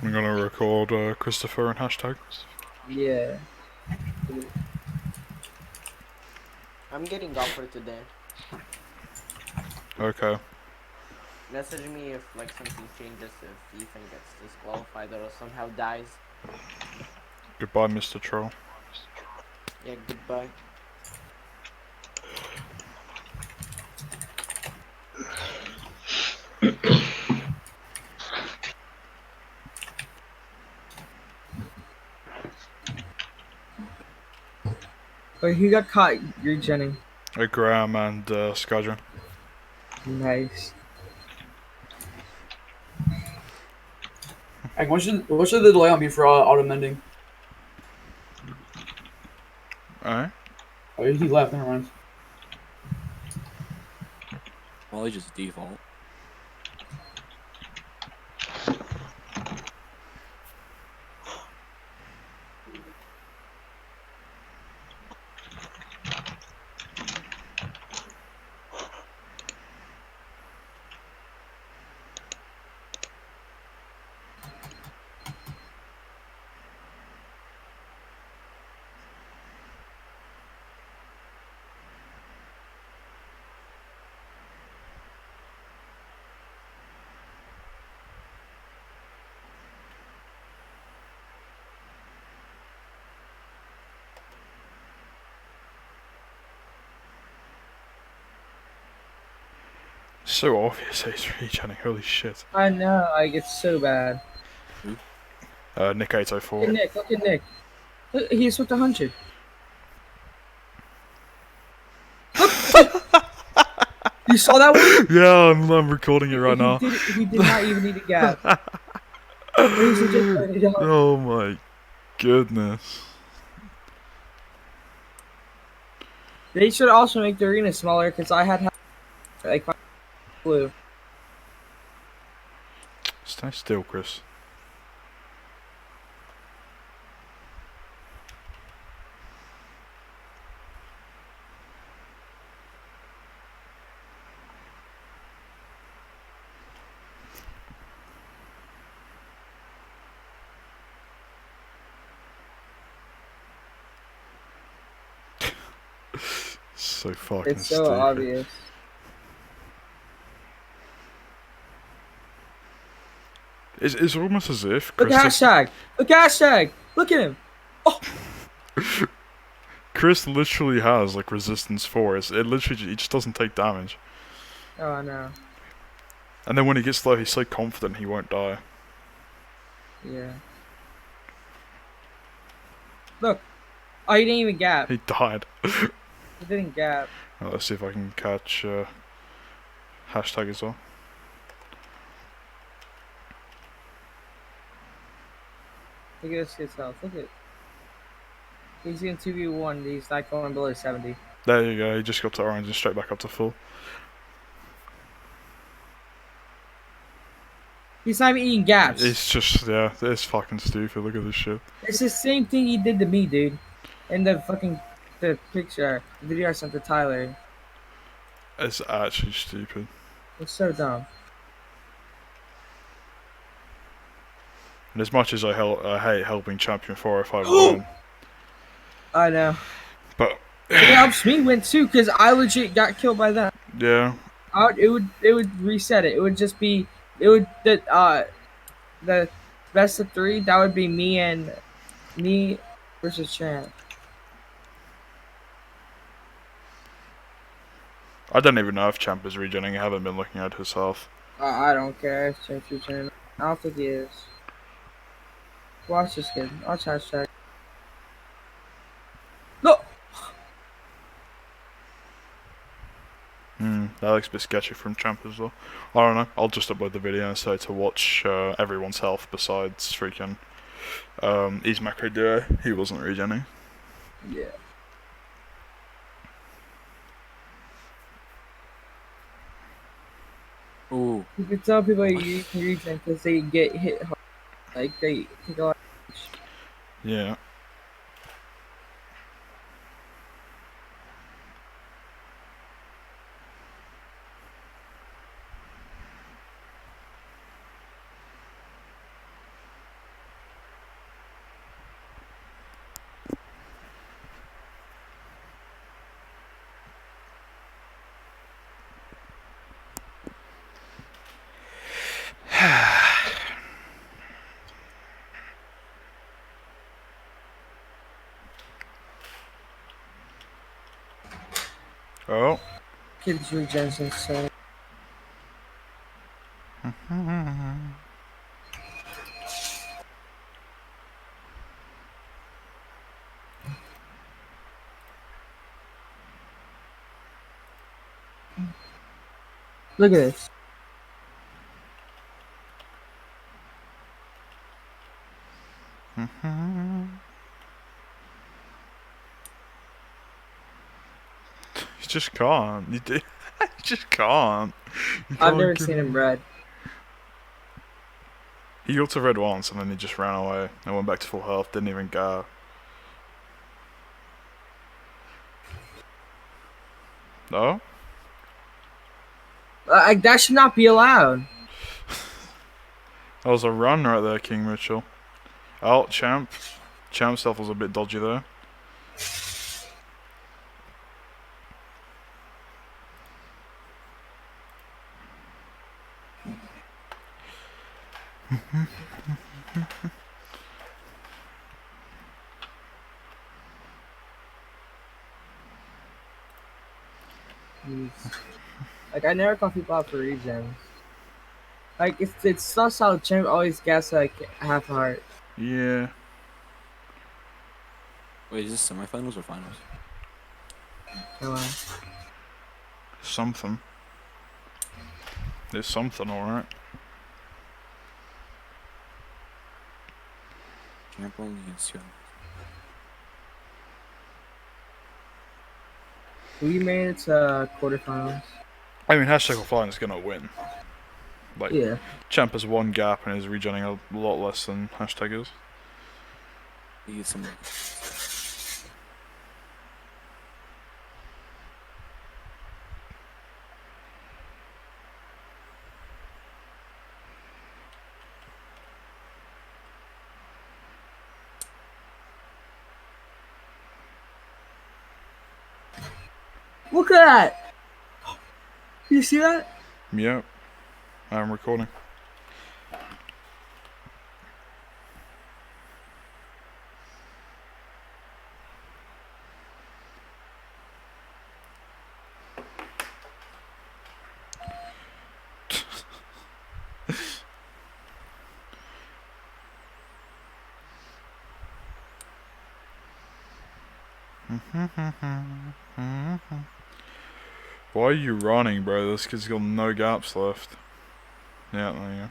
I'm gonna record Christopher and hashtag. Yeah. I'm getting off for today. Okay. Message me if like something changes, if Ethan gets disqualified or somehow dies. Goodbye, Mr. Troll. Yeah, goodbye. But he got caught regenning. Graham and Skadron. Nice. Like, what should the delay on be for auto mending? Alright. Oh, he left. Never mind. Probably just default. So obvious he's regenning, holy shit. I know, like, it's so bad. Nick 804. Look at Nick. Look, he's with 100. You saw that one? Yeah, I'm recording it right now. He did not even need a gap. He's legit putting it out. Oh my goodness. They should also make the arena smaller because I had like blue. Stay still, Chris. So fucking It's so stupid. obvious. It's almost as if Look at hashtag. Look at hashtag. Look at him. Oh. Chris literally has like resistance 4. It literally he just doesn't take damage. Oh, I know. And then when he gets low, he's so confident he won't die. Yeah. Look. Oh, he didn't even gap. He died. He didn't gap. Well, let's see if I can catch hashtag as well. Look at this kid's health. Look at. He's in 2v1. He's not going below 70. There you go. He just got to orange and straight back up to full. He's not even eating gaps. It's just it's fucking stupid. Look at this shit. It's the same thing he did to me, dude. In the picture, the video I sent to Tyler. It's actually stupid. It's so dumb. And as much as I hate helping Champion 405 win, I know. but It helps me win too, cause I legit got killed by them. yeah, It would reset it. It would just be the best of 3. That would be me versus Champ. I don't even know if Champ is regenning. I haven't been looking at his health. I don't care. It's Champ's return. I don't think he is. Watch this kid. Watch hashtag. No. That looks a bit sketchy from Champ as well. I don't know. I'll just upload the video and say to watch everyone's health besides freaking Ease Macro Duo. He wasn't regenning. Yeah. Ooh. You can tell people you can regen because they get hit hard. Like they take a lot. Yeah. Kids regen's insane. Look at this. You just can't. You do. You just can't. You I've can't never get seen him red. He got to red once and then he just ran away and went back to full health. Didn't even go. No? That should not be allowed. That was a run right there, King Mitchell. Oh, Champ. Champ stuff was a bit dodgy there. Jeez. Like, I never call people out for regens. Like, it's sus how Champ always gets like half a heart. Yeah. Wait, is this semifinals or finals? Come on. Something. There's something, alright. Champ only against you. We made it to quarterfinals. I mean, hashtag offline is gonna win. Like, Yeah. Champ has one gap and is regenning a lot less than hashtag is. He gets some. Look at that! You see that? Yep. I'm recording. Why are you running, bro? This kid's got no gaps left. Yeah, there you go.